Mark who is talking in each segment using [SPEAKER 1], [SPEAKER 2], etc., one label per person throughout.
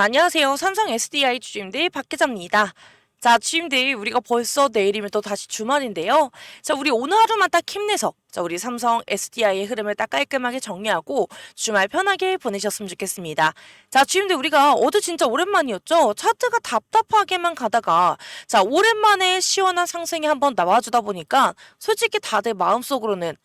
[SPEAKER 1] 안녕하세요. 삼성 SDI 주주님들 박 기자입니다. 자, 주주님들 우리가 벌써 내일이면 또 다시 주말인데요. 자, 우리 오늘 하루만 딱 힘내서 우리 삼성 SDI의 흐름을 딱 깔끔하게 정리하고 주말 편하게 보내셨으면 좋겠습니다. 자, 주주님들 우리가 어제 진짜 오랜만이었죠. 차트가 답답하게만 가다가 오랜만에 시원한 상승이 한번 나와주다 보니까 솔직히 다들 마음속으로는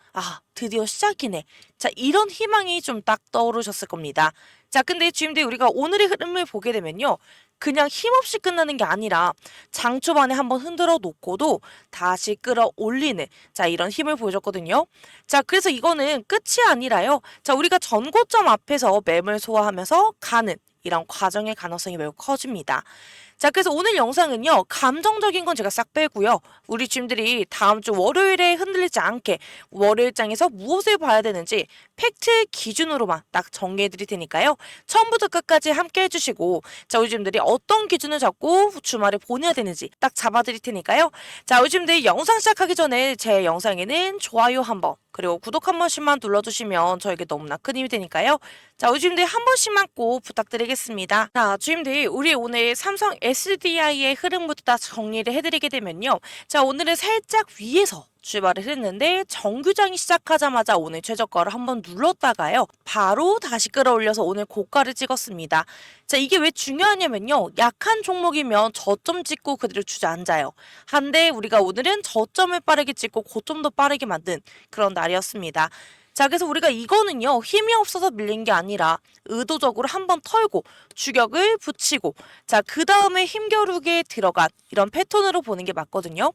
[SPEAKER 1] 드디어 시작이네. 자, 이런 희망이 좀 딱 떠오르셨을 겁니다. 자, 근데 주임들 우리가 오늘의 흐름을 보게 되면요. 그냥 힘없이 끝나는 게 아니라 장 초반에 한번 흔들어 놓고도 다시 끌어올리는 이런 힘을 보여줬거든요. 자, 그래서 이거는 끝이 아니라요. 자, 우리가 전고점 앞에서 매물 소화하면서 가는 이런 과정의 가능성이 매우 커집니다. 자, 그래서 오늘 영상은요, 감정적인 건 제가 싹 빼고요. 우리 주임들이 다음 주 월요일에 흔들리지 않게 월요일장에서 무엇을 봐야 되는지 팩트 기준으로만 딱 정리해 드릴 테니까요. 처음부터 끝까지 함께 해주시고, 자, 우리 주임들이 어떤 기준을 잡고 주말에 보내야 되는지 딱 잡아 드릴 테니까요. 자, 우리 주임들 영상 시작하기 전에 제 영상에는 좋아요 한번, 그리고 구독 한 번씩만 눌러주시면 저에게 너무나 큰 힘이 되니까요. 자, 우리 주임들 한 번씩만 꼭 부탁드리겠습니다. 자, 주임들 우리 오늘 삼성 SDI의 흐름부터 다 정리를 해드리게 되면요. 자, 오늘은 살짝 위에서 출발을 했는데 정규장이 시작하자마자 오늘 최저가를 한번 눌렀다가요. 바로 다시 끌어올려서 오늘 고가를 찍었습니다. 자, 이게 왜 중요하냐면요. 약한 종목이면 저점 찍고 그대로 주저앉아요. 한데 우리가 오늘은 저점을 빠르게 찍고 고점도 빠르게 만든 그런 날이었습니다. 자, 그래서 우리가 이거는요, 힘이 없어서 밀린 게 아니라 의도적으로 한번 털고 추격을 붙이고, 자, 그 다음에 힘겨루게 들어간 이런 패턴으로 보는 게 맞거든요.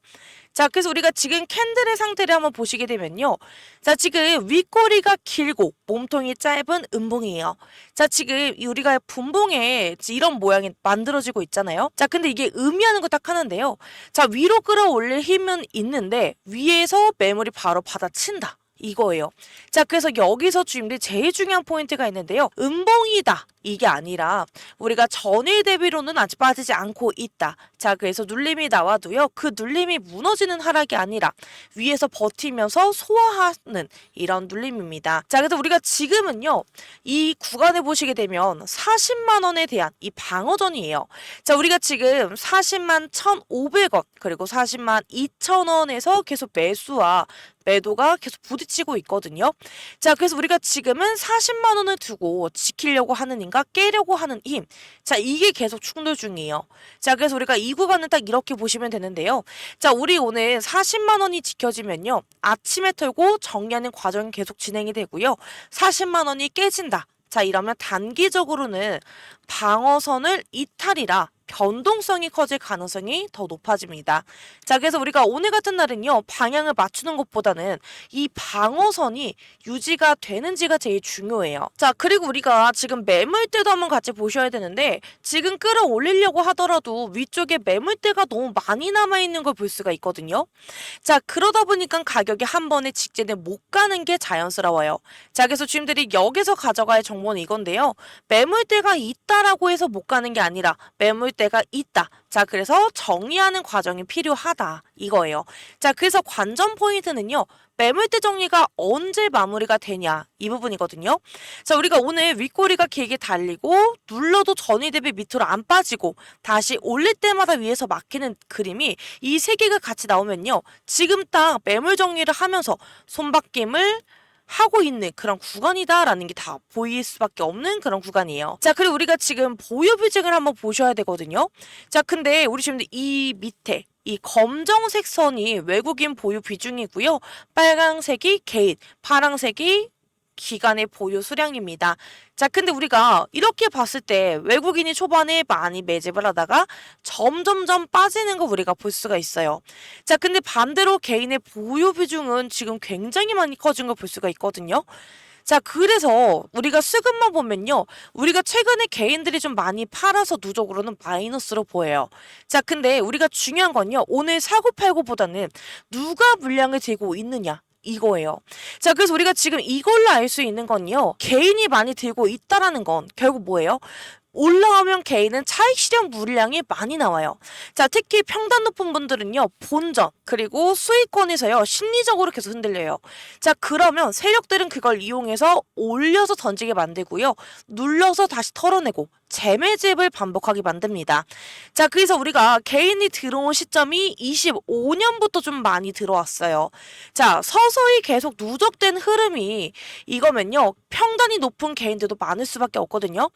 [SPEAKER 1] 자, 그래서 우리가 지금 캔들의 상태를 한번 보시게 되면요. 자, 지금 윗꼬리가 길고 몸통이 짧은 음봉이에요. 자, 지금 우리가 분봉에 이런 모양이 만들어지고 있잖아요. 자, 근데 이게 의미하는 거 딱 하나인데요. 자, 위로 끌어올릴 힘은 있는데 위에서 매물이 바로 받아친다. 이거예요. 자, 그래서 여기서 주임들 제일 중요한 포인트가 있는데요. 음봉이다. 이게 아니라 우리가 전일 대비로는 아직 빠지지 않고 있다. 자, 그래서 눌림이 나와도요. 그 눌림이 무너지는 하락이 아니라 위에서 버티면서 소화하는 이런 눌림입니다. 자, 그래서 우리가 지금은요. 이 구간을 보시게 되면 40만 원에 대한 이 방어전이에요. 자, 우리가 지금 40만 1,500원 그리고 40만 2천 원에서 계속 매수와 매도가 계속 부딪히고 있거든요. 자, 그래서 우리가 지금은 40만 원을 두고 지키려고 하는 힘과 깨려고 하는 힘. 자, 이게 계속 충돌 중이에요. 자, 그래서 우리가 이 구간은 딱 이렇게 보시면 되는데요. 자, 우리 오늘 40만 원이 지켜지면요. 아침에 털고 정리하는 과정이 계속 진행이 되고요. 40만 원이 깨진다. 자, 이러면 단기적으로는 방어선을 이탈이라 변동성이 커질 가능성이 더 높아집니다. 자, 그래서 우리가 오늘 같은 날은요, 방향을 맞추는 것보다는 이 방어선이 유지가 되는지가 제일 중요해요. 자, 그리고 우리가 지금 매물대도 한번 같이 보셔야 되는데, 지금 끌어올리려고 하더라도 위쪽에 매물대가 너무 많이 남아있는 걸 볼 수가 있거든요. 자, 그러다 보니까 가격이 한 번에 직전에 못 가는 게 자연스러워요. 자, 그래서 주임들이 여기서 가져갈 정보는 이건데요. 매물대가 있다라고 해서 못 가는 게 아니라 매물대가 있다. 자, 그래서 정리하는 과정이 필요하다. 이거예요. 자, 그래서 관전 포인트는요. 매물대 정리가 언제 마무리가 되냐 이 부분이거든요. 자, 우리가 오늘 윗꼬리가 길게 달리고 눌러도 전일 대비 밑으로 안 빠지고 다시 올릴 때마다 위에서 막히는 그림이 이 세 개가 같이 나오면요. 지금 딱 매물 정리를 하면서 손바뀜을 하고 있는 그런 구간이다라는 게 다 보일 수밖에 없는 그런 구간이에요. 자, 그리고 우리가 지금 보유 비중을 한번 보셔야 되거든요. 자, 근데 우리 지금 이 밑에 이 검정색 선이 외국인 보유 비중이고요. 빨강색이 개인, 파랑색이 기간의 보유 수량입니다. 자, 근데 우리가 이렇게 봤을 때 외국인이 초반에 많이 매집을 하다가 점점점 빠지는 거 우리가 볼 수가 있어요. 자, 근데 반대로 개인의 보유 비중은 지금 굉장히 많이 커진 걸 볼 수가 있거든요. 자, 그래서 우리가 수급만 보면요. 우리가 최근에 개인들이 좀 많이 팔아서 누적으로는 마이너스로 보여요. 자, 근데 우리가 중요한 건요. 오늘 사고 팔고보다는 누가 물량을 들고 있느냐. 이거예요. 자, 그래서 우리가 지금 이걸로 알 수 있는 건요. 개인이 많이 들고 있다라는 건 결국 뭐예요? 올라오면 개인은 차익 실현 물량이 많이 나와요. 자, 특히 평단 높은 분들은요. 본전 그리고 수익권에서요. 심리적으로 계속 흔들려요. 자, 그러면 세력들은 그걸 이용해서 올려서 던지게 만들고요. 눌러서 다시 털어내고 재매집을 반복하게 만듭니다. 자, 그래서 우리가 개인이 들어온 시점이 25년부터 좀 많이 들어왔어요. 자, 서서히 계속 누적된 흐름이 이거면요. 평단이 높은 개인들도 많을 수밖에 없거든요.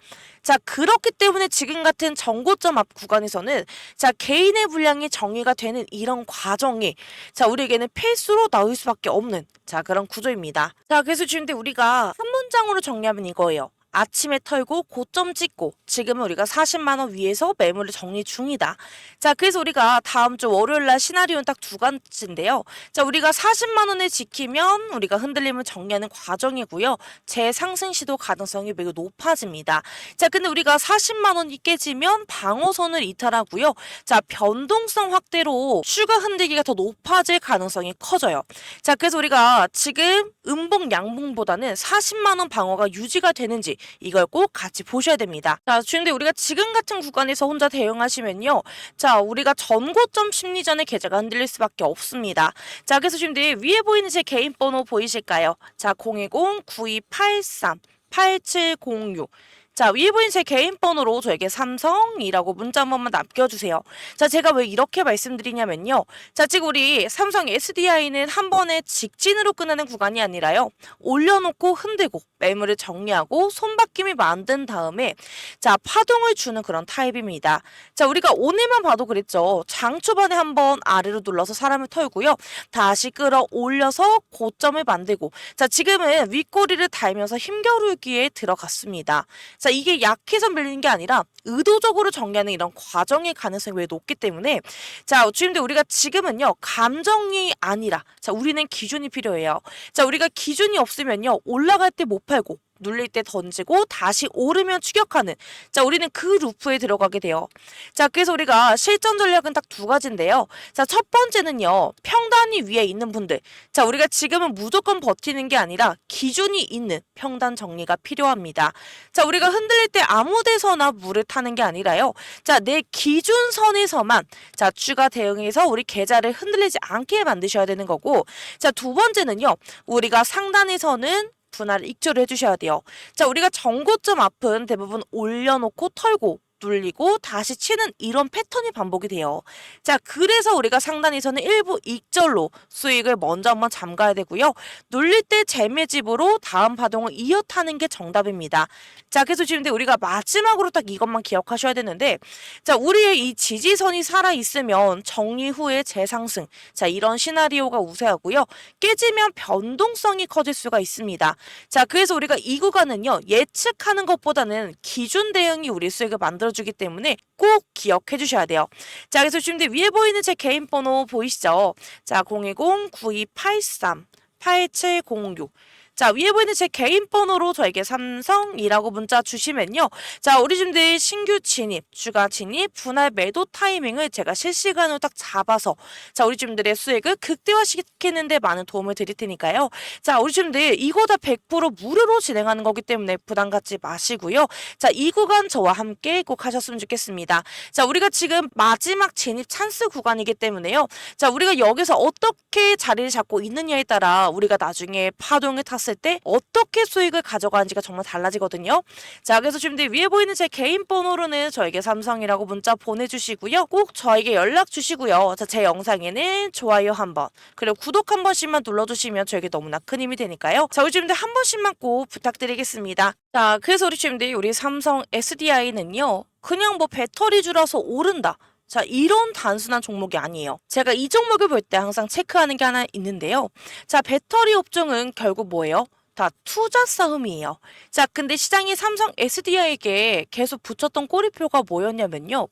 [SPEAKER 1] 자, 그렇기 때문에 지금 같은 정고점 앞 구간에서는 자, 개인의 분량이 정의가 되는 이런 과정이 자, 우리에게는 필수로 나올 수밖에 없는 자, 그런 구조입니다. 자, 그래서 지금 우리가 한 문장으로 정리하면 이거예요. 아침에 털고 고점 찍고 지금은 우리가 40만 원 위에서 매물을 정리 중이다. 자, 그래서 우리가 다음 주 월요일 날 시나리오는 딱 두 가지인데요. 자, 우리가 40만 원을 지키면 우리가 흔들림을 정리하는 과정이고요. 재상승 시도 가능성이 매우 높아집니다. 자, 근데 우리가 40만 원이 깨지면 방어선을 이탈하고요. 자, 변동성 확대로 추가 흔들기가 더 높아질 가능성이 커져요. 자, 그래서 우리가 지금 음봉 양봉보다는 40만 원 방어가 유지가 되는지 이걸 꼭 같이 보셔야 됩니다. 자, 근데 우리가 지금 같은 구간에서 혼자 대응하시면요. 자, 우리가 전고점 심리전의 계좌가 흔들릴 수밖에 없습니다. 자, 그래서 지금 위에 보이는 제 개인 번호 보이실까요? 자, 010-9283-8706. 자, 위에 보이는 제 개인 번호로 저에게 삼성이라고 문자 한 번만 남겨주세요. 자, 제가 왜 이렇게 말씀드리냐면요. 자, 지금 우리 삼성 SDI는 한 번에 직진으로 끝나는 구간이 아니라요. 올려놓고 흔들고 매물을 정리하고 손바뀜이 만든 다음에 자, 파동을 주는 그런 타입입니다. 자, 우리가 오늘만 봐도 그랬죠. 장 초반에 한번 아래로 눌러서 사람을 털고요. 다시 끌어올려서 고점을 만들고 자, 지금은 윗꼬리를 달면서 힘겨루기에 들어갔습니다. 자, 이게 약해서 밀리는 게 아니라 의도적으로 정리하는 이런 과정의 가능성이 왜 높기 때문에 자, 주임들 우리가 지금은요. 감정이 아니라 자, 우리는 기준이 필요해요. 자, 우리가 기준이 없으면요. 올라갈 때 못 팔고 눌릴 때 던지고 다시 오르면 추격하는 자, 우리는 그 루프에 들어가게 돼요. 자, 그래서 우리가 실전 전략은 딱 두 가지인데요. 자, 첫 번째는요. 평단이 위에 있는 분들. 자, 우리가 지금은 무조건 버티는 게 아니라 기준이 있는 평단 정리가 필요합니다. 자, 우리가 흔들릴 때 아무 데서나 물을 타는 게 아니라요. 자, 내 기준선에서만 자, 추가 대응해서 우리 계좌를 흔들리지 않게 만드셔야 되는 거고 자, 두 번째는요. 우리가 상단에서는 분할을 익절을 해주셔야 돼요. 자, 우리가 정고점 앞은 대부분 올려놓고 털고 눌리고 다시 치는 이런 패턴이 반복이 돼요. 자, 그래서 우리가 상단에서는 일부 익절로 수익을 먼저 한번 잠가야 되고요. 눌릴 때 재매집으로 다음 파동을 이어타는 게 정답입니다. 자, 그래서 지금 우리가 마지막으로 딱 이것만 기억하셔야 되는데 자, 우리의 이 지지선이 살아있으면 정리 후에 재상승 자, 이런 시나리오가 우세하고요. 깨지면 변동성이 커질 수가 있습니다. 자, 그래서 우리가 이 구간은요. 예측하는 것보다는 기준 대응이 우리 수익을 만들어주기 때문에 꼭 기억해 주셔야 돼요. 자, 그래서 지금 위에 보이는 제 개인 번호 보이시죠? 자, 010-9283-8706 자, 위에 보이는 제 개인 번호로 저에게 삼성이라고 문자 주시면요. 자, 우리 지금들 신규 진입, 추가 진입, 분할 매도 타이밍을 제가 실시간으로 딱 잡아서 자, 우리 지금들의 수익을 극대화시키는 데 많은 도움을 드릴 테니까요. 자, 우리 지금들 이거 다 100% 무료로 진행하는 거기 때문에 부담 갖지 마시고요. 자, 이 구간 저와 함께 꼭 하셨으면 좋겠습니다. 자, 우리가 지금 마지막 진입 찬스 구간이기 때문에요. 자, 우리가 여기서 어떻게 자리를 잡고 있느냐에 따라 우리가 나중에 파동을 탔을 때 어떻게 수익을 가져가는지가 정말 달라지거든요. 자, 그래서 지금 위에 보이는 제 개인 번호로는 저에게 삼성이라고 문자 보내주시고요. 꼭 저에게 연락 주시고요. 자, 제 영상에는 좋아요 한번 그리고 구독 한 번씩만 눌러주시면 저에게 너무나 큰 힘이 되니까요. 자, 우리 지금 한 번씩만 꼭 부탁드리겠습니다. 자, 그래서 우리 지금 우리 삼성 SDI는요. 그냥 뭐 배터리 줄어서 오른다. 자, 이런 단순한 종목이 아니에요. 제가 이 종목을 볼 때 항상 체크하는 게 하나 있는데요. 자, 배터리 업종은 결국 뭐예요? 다 투자 싸움이에요. 자, 근데 시장이 삼성 SDI에게 계속 붙였던 꼬리표가 뭐였냐면요.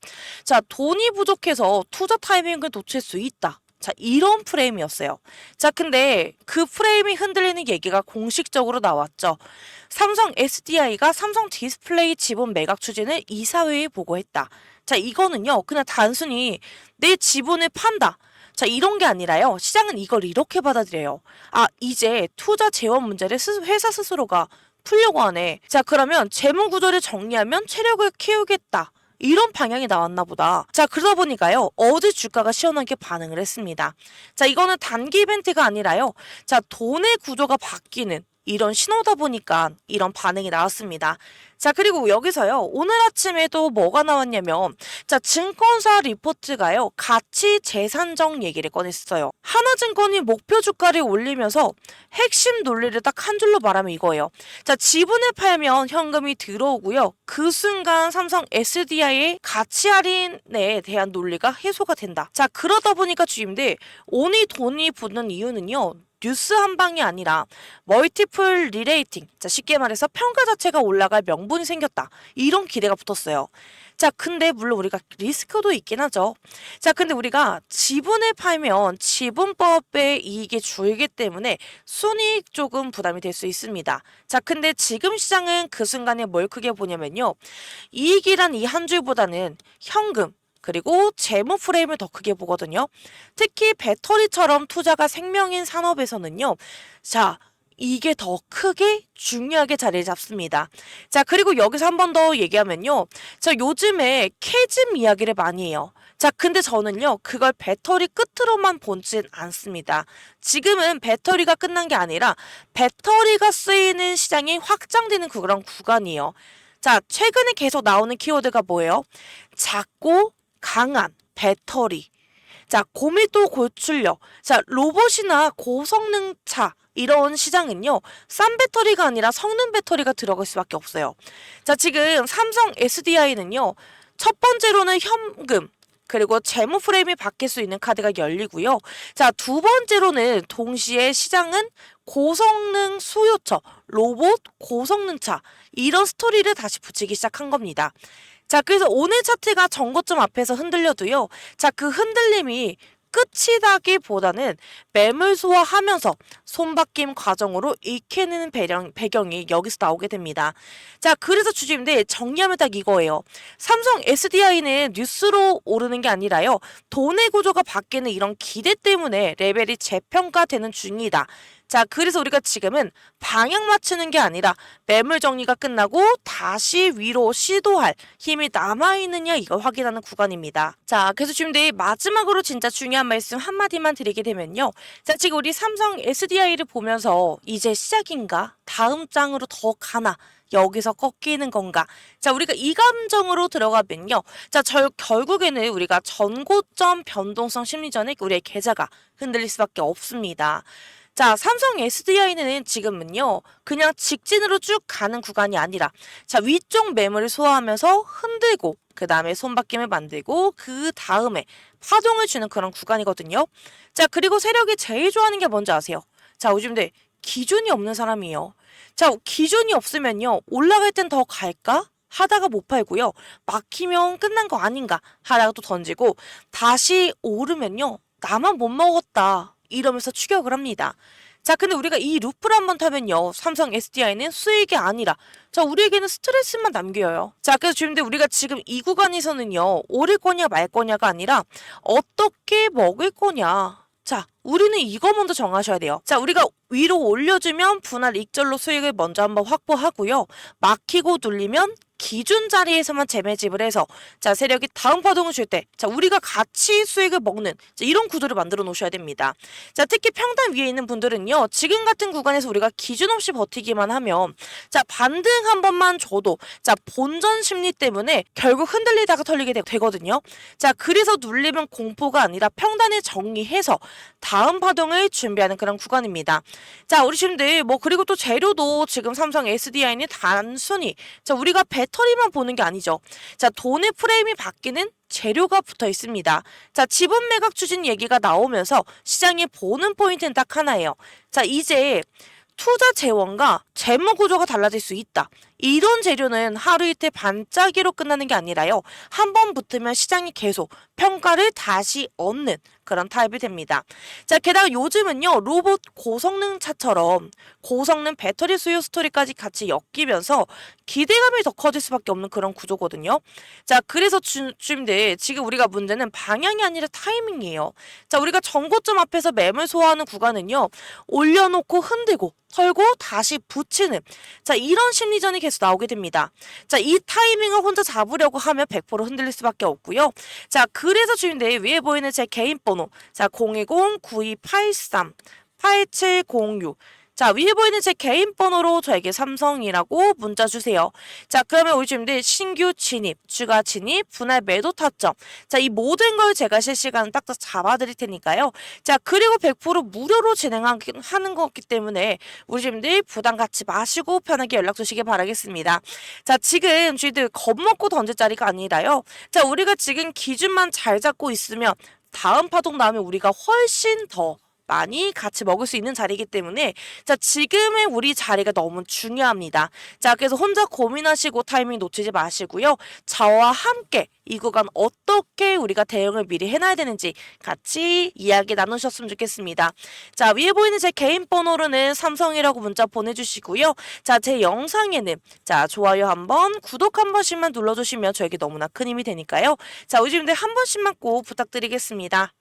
[SPEAKER 1] 자, 돈이 부족해서 투자 타이밍을 놓칠 수 있다. 자, 이런 프레임이었어요. 자, 근데 그 프레임이 흔들리는 얘기가 공식적으로 나왔죠. 삼성 SDI가 삼성 디스플레이 지분 매각 추진을 이사회에 보고했다. 자, 이거는요. 그냥 단순히 내 지분을 판다. 자, 이런 게 아니라요. 시장은 이걸 이렇게 받아들여요. 아, 이제 투자 재원 문제를 회사 스스로가 풀려고 하네. 자, 그러면 재무 구조를 정리하면 체력을 키우겠다. 이런 방향이 나왔나 보다. 자, 그러다 보니까요. 어제 주가가 시원하게 반응을 했습니다. 자, 이거는 단기 이벤트가 아니라요. 자, 돈의 구조가 바뀌는 이런 신호다 보니까 이런 반응이 나왔습니다. 자, 그리고 여기서요, 오늘 아침에도 뭐가 나왔냐면, 자, 증권사 리포트가요, 가치 재산정 얘기를 꺼냈어요. 하나증권이 목표 주가를 올리면서 핵심 논리를 딱 한 줄로 말하면 이거예요. 자, 지분을 팔면 현금이 들어오고요. 그 순간 삼성 SDI의 가치 할인에 대한 논리가 해소가 된다. 자, 그러다 보니까 주임들, 오늘 돈이 붙는 이유는요, 뉴스 한 방이 아니라 멀티플 리레이팅, 자, 쉽게 말해서 평가 자체가 올라갈 명분이 생겼다. 이런 기대가 붙었어요. 자, 근데 물론 우리가 리스크도 있긴 하죠. 자, 근데 우리가 지분을 팔면 지분법의 이익이 줄기 때문에 순이익 조금 부담이 될 수 있습니다. 자, 근데 지금 시장은 그 순간에 뭘 크게 보냐면요, 이익이란 이 한 줄보다는 현금, 그리고 재무 프레임을 더 크게 보거든요. 특히 배터리처럼 투자가 생명인 산업에서는요. 자, 이게 더 크게 중요하게 자리를 잡습니다. 자, 그리고 여기서 한 번 더 얘기하면요. 자, 요즘에 캐즘 이야기를 많이 해요. 자, 근데 저는요, 그걸 배터리 끝으로만 보진 않습니다. 지금은 배터리가 끝난 게 아니라 배터리가 쓰이는 시장이 확장되는 그런 구간이에요. 자, 최근에 계속 나오는 키워드가 뭐예요? 작고 강한 배터리. 자, 고밀도 고출력. 자, 로봇이나 고성능차. 이런 시장은요, 싼 배터리가 아니라 성능 배터리가 들어갈 수밖에 없어요. 자, 지금 삼성 SDI는요, 첫 번째로는 현금, 그리고 재무 프레임이 바뀔 수 있는 카드가 열리고요. 자, 두 번째로는 동시에 시장은 고성능 수요처, 로봇 고성능차, 이런 스토리를 다시 붙이기 시작한 겁니다. 자, 그래서 오늘 차트가 전고점 앞에서 흔들려도요. 자, 그 흔들림이 끝이 나기보다는 매물 소화하면서 손바뀜 과정으로 익혀내는 배경이 여기서 나오게 됩니다. 자, 그래서 주주님들 정리하면 딱 이거예요. 삼성 SDI는 뉴스로 오르는 게 아니라요, 돈의 구조가 바뀌는 이런 기대 때문에 레벨이 재평가되는 중이다. 자, 그래서 우리가 지금은 방향 맞추는 게 아니라 매물 정리가 끝나고 다시 위로 시도할 힘이 남아있느냐, 이걸 확인하는 구간입니다. 자, 그래서 지금 마지막으로 진짜 중요한 말씀 한마디만 드리게 되면요. 자, 지금 우리 삼성 SDI를 보면서 이제 시작인가? 다음 장으로 더 가나? 여기서 꺾이는 건가? 자, 우리가 이 감정으로 들어가면요. 자, 결국에는 우리가 전고점 변동성 심리전에 우리의 계좌가 흔들릴 수밖에 없습니다. 자, 삼성 SDI는 지금은요, 그냥 직진으로 쭉 가는 구간이 아니라, 자, 위쪽 매물을 소화하면서 흔들고, 그 다음에 손바뀜을 만들고, 그 다음에 파동을 주는 그런 구간이거든요. 자, 그리고 세력이 제일 좋아하는 게 뭔지 아세요? 자, 요즘들 기준이 없는 사람이에요. 자, 기준이 없으면요, 올라갈 땐 더 갈까? 하다가 못 팔고요. 막히면 끝난 거 아닌가? 하다가 또 던지고, 다시 오르면요, 나만 못 먹었다. 이러면서 추격을 합니다. 자, 근데 우리가 이 루프를 한번 타면요, 삼성 SDI는 수익이 아니라, 자, 우리에게는 스트레스만 남겨요. 자, 그래서 주님들 우리가 지금 이 구간에서는요, 오를 거냐 말 거냐가 아니라 어떻게 먹을 거냐. 자, 우리는 이거 먼저 정하셔야 돼요. 자, 우리가 위로 올려주면 분할 익절로 수익을 먼저 한번 확보하고요. 막히고 눌리면 기준 자리에서만 재매집을 해서, 자, 세력이 다음 파동을 줄 때, 자, 우리가 같이 수익을 먹는, 자, 이런 구도를 만들어 놓으셔야 됩니다. 자, 특히 평단 위에 있는 분들은요, 지금 같은 구간에서 우리가 기준 없이 버티기만 하면, 자, 반등 한 번만 줘도, 자, 본전 심리 때문에 결국 흔들리다가 털리게 되거든요. 자, 그래서 눌리면 공포가 아니라 평단을 정리해서 다음 파동을 준비하는 그런 구간입니다. 자, 우리 지금들 그리고 또 재료도 지금 삼성 SDI는 단순히, 자, 우리가 배터리만 보는 게 아니죠. 자, 돈의 프레임이 바뀌는 재료가 붙어 있습니다. 자, 지분 매각 추진 얘기가 나오면서 시장이 보는 포인트는 딱 하나예요. 자, 이제 투자 재원과 재무 구조가 달라질 수 있다. 이런 재료는 하루 이틀 반짝이로 끝나는 게 아니라요, 한 번 붙으면 시장이 계속 평가를 다시 얻는 그런 타입이 됩니다. 자, 게다가 요즘은요, 로봇 고성능 차처럼 고성능 배터리 수요 스토리까지 같이 엮이면서 기대감이 더 커질 수밖에 없는 그런 구조거든요. 자, 그래서 주님들 지금 우리가 문제는 방향이 아니라 타이밍이에요. 자, 우리가 전고점 앞에서 매물 소화하는 구간은요, 올려놓고 흔들고 털고 다시 붙이는, 자, 이런 심리전이 계속 나오게 됩니다. 자, 이 타이밍을 혼자 잡으려고 하면 100% 흔들릴 수밖에 없고요. 자, 그래서 주인들 위에 보이는 제 개인 번호, 자, 010-9283-8706. 자, 위에 보이는 제 개인 번호로 저에게 삼성이라고 문자 주세요. 자, 그러면 우리 주님들 신규 진입, 추가 진입, 분할 매도 타점. 자, 이 모든 걸 제가 실시간 딱딱 잡아드릴 테니까요. 자, 그리고 100% 무료로 진행하는 거기 때문에 우리 주님들 부담 갖지 마시고 편하게 연락 주시기 바라겠습니다. 자, 지금 주님들 겁먹고 던질 자리가 아니라요. 자, 우리가 지금 기준만 잘 잡고 있으면 다음 파동 나오면 우리가 훨씬 더 많이 같이 먹을 수 있는 자리이기 때문에 자, 지금의 우리 자리가 너무 중요합니다. 자, 그래서 혼자 고민하시고 타이밍 놓치지 마시고요. 저와 함께 이 구간 어떻게 우리가 대응을 미리 해놔야 되는지 같이 이야기 나누셨으면 좋겠습니다. 자, 위에 보이는 제 개인 번호로는 삼성이라고 문자 보내주시고요. 자, 제 영상에는 자, 좋아요 한번, 구독 한 번씩만 눌러주시면 저에게 너무나 큰 힘이 되니까요. 자, 우리 한 번씩만 꼭 부탁드리겠습니다.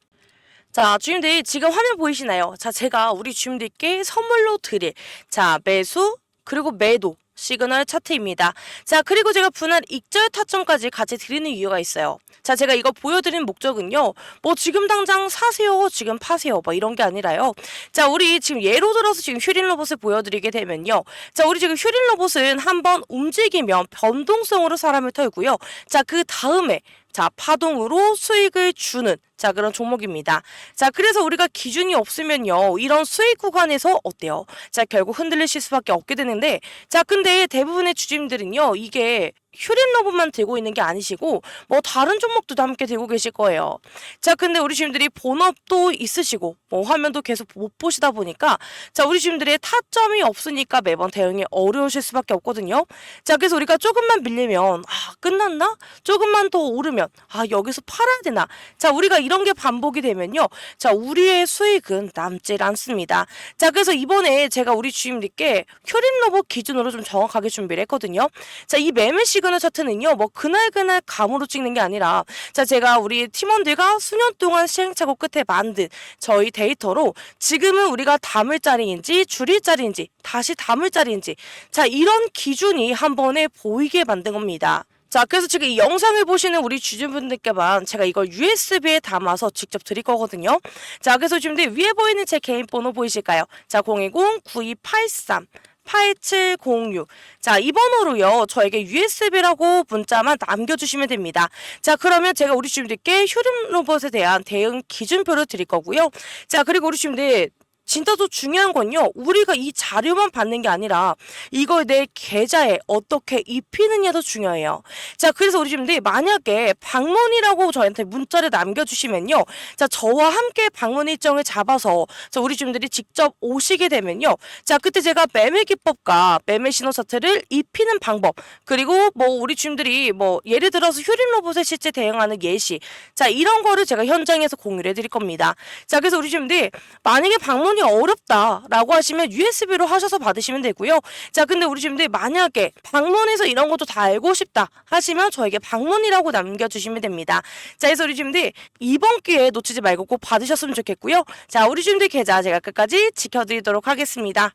[SPEAKER 1] 자, 주임들 지금 화면 보이시나요? 자, 제가 우리 주임들께 선물로 드릴 자, 매수 그리고 매도 시그널 차트입니다. 자, 그리고 제가 분할 익절 타점까지 같이 드리는 이유가 있어요. 자, 제가 이거 보여드리는 목적은요. 뭐 지금 당장 사세요, 지금 파세요, 뭐 이런 게 아니라요. 자, 우리 지금 예로 들어서 지금 휴린 로봇을 보여드리게 되면요. 자, 우리 지금 휴린 로봇은 한번 움직이면 변동성으로 사람을 털고요. 자, 그 다음에 자, 파동으로 수익을 주는 자, 그런 종목입니다. 자, 그래서 우리가 기준이 없으면요. 이런 수익 구간에서 어때요? 자, 결국 흔들리실 수밖에 없게 되는데 자, 근데 대부분의 주주님들은요. 이게 휴린 로봇만 들고 있는 게 아니시고 뭐 다른 종목도 함께 들고 계실 거예요. 자, 근데 우리 주님들이 본업도 있으시고 뭐 화면도 계속 못 보시다 보니까 자, 우리 주님들의 타점이 없으니까 매번 대응이 어려우실 수밖에 없거든요. 자, 그래서 우리가 조금만 밀리면 끝났나? 조금만 더 오르면 여기서 팔아야 되나? 자, 우리가 이런 게 반복이 되면요. 자, 우리의 수익은 남질 않습니다. 자, 그래서 이번에 제가 우리 주임님께 휴린 로봇 기준으로 좀 정확하게 준비를 했거든요. 자, 이 매매 시그널 차트는요. 뭐 그날 감으로 찍는 게 아니라 자, 제가 우리 팀원들과 수년 동안 시행착오 끝에 만든 저희 데이터로 지금은 우리가 담을 자리인지 줄일 자리인지 다시 담을 자리인지 자, 이런 기준이 한 번에 보이게 만든 겁니다. 자, 그래서 지금 이 영상을 보시는 우리 주주분들께만 제가 이걸 USB에 담아서 직접 드릴 거거든요. 자, 그래서 지금 위에 보이는 제 개인 번호 보이실까요? 자, 010-9283 8706. 자, 이 번호로요. 저에게 USB라고 문자만 남겨주시면 됩니다. 자, 그러면 제가 우리 주주분들께 휴림 로봇에 대한 대응 기준표를 드릴 거고요. 자, 그리고 우리 주주분들 진짜 더 중요한 건요. 우리가 이 자료만 받는 게 아니라 이걸 내 계좌에 어떻게 입히느냐도 중요해요. 자, 그래서 우리 주님들 만약에 방문이라고 저한테 문자를 남겨주시면요. 자, 저와 함께 방문 일정을 잡아서 자, 우리 주님들이 직접 오시게 되면요. 자, 그때 제가 매매 기법과 매매 신호 차트를 입히는 방법 그리고 뭐 우리 주님들이 뭐 예를 들어서 휴림 로봇에 실제 대응하는 예시 자, 이런 거를 제가 현장에서 공유를 해드릴 겁니다. 자, 그래서 우리 주님들 만약에 방문 어렵다라고 하시면 USB로 하셔서 받으시면 되고요. 자, 근데 우리 주님들 만약에 방문해서 이런 것도 다 알고 싶다 하시면 저에게 방문이라고 남겨주시면 됩니다. 자, 그래서 우리 주님들 이번 기회에 놓치지 말고 꼭 받으셨으면 좋겠고요. 자, 우리 주님들 계좌 제가 끝까지 지켜드리도록 하겠습니다.